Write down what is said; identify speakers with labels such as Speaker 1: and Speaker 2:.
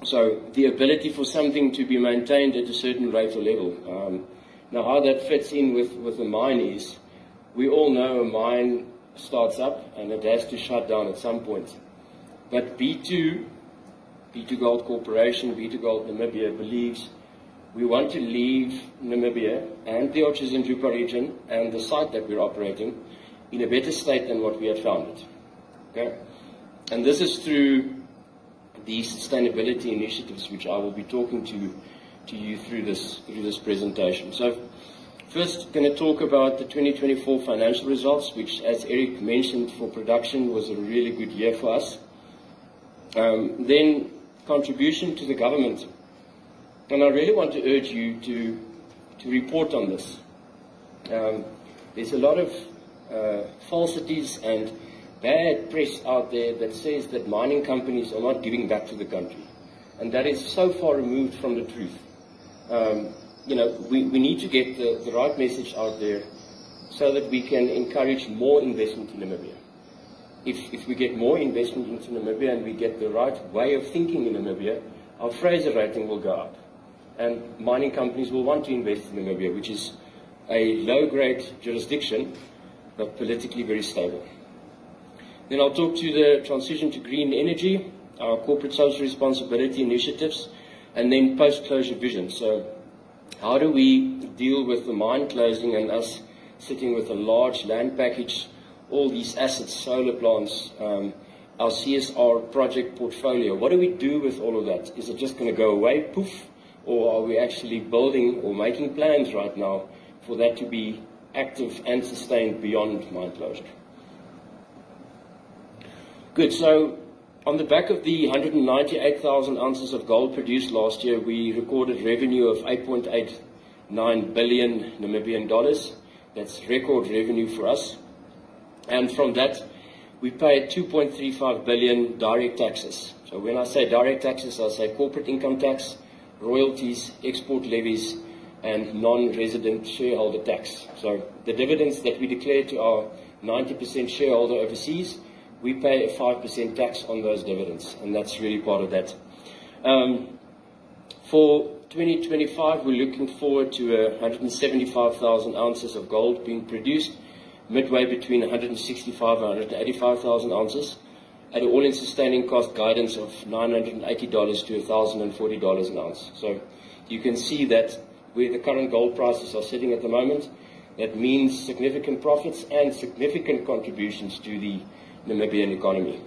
Speaker 1: So the ability for something to be maintained at a certain rate or level. Now how that fits in with the mine is, we all know a mine starts up and it has to shut down at some point. But B2 Gold Corporation, B2 Gold Namibia believes we want to leave Namibia and the Otjize-Njupa region and the site that we're operating in a better state than what we had found it. Okay? And this is through these sustainability initiatives, which I will be talking to you through this presentation. So first, going to talk about the 2024 financial results, which, as Eric mentioned, for production was a really good year for us. Then contribution to the government. And I really want to urge you to report on this. There's a lot of falsities and bad press out there that says that mining companies are not giving back to the country. And that is so far removed from the truth. You know, we need to get the right message out there so that we can encourage more investment in Namibia. If we get more investment into Namibia and we get the right way of thinking in Namibia, our Fraser rating will go up. And mining companies will want to invest in Namibia, which is a low-grade jurisdiction, but politically very stable. Then I'll talk to the transition to green energy, our corporate social responsibility initiatives, and then post-closure vision. So how do we deal with the mine closing and us sitting with a large land package, all these assets, solar plants, our CSR project portfolio? What do we do with all of that? Is it just going to go away, poof? Or are we actually building or making plans right now for that to be active and sustained beyond mine closure? Good, so on the back of the 198,000 ounces of gold produced last year, we recorded revenue of 8.89 billion Namibian dollars. That's record revenue for us. And from that, we paid 2.35 billion direct taxes. So when I say direct taxes, I say corporate income tax, royalties, export levies, and non-resident shareholder tax. So the dividends that we declare to our 90% shareholder overseas, we pay a 5% tax on those dividends, and that's really part of that. For 2025, we're looking forward to 175,000 ounces of gold being produced, midway between 165,000 and 185,000 ounces, at an all-in sustaining cost guidance of $980 to $1,040 an ounce. So you can see that where the current gold prices are sitting at the moment, that means significant profits and significant contributions to the Namibian economy.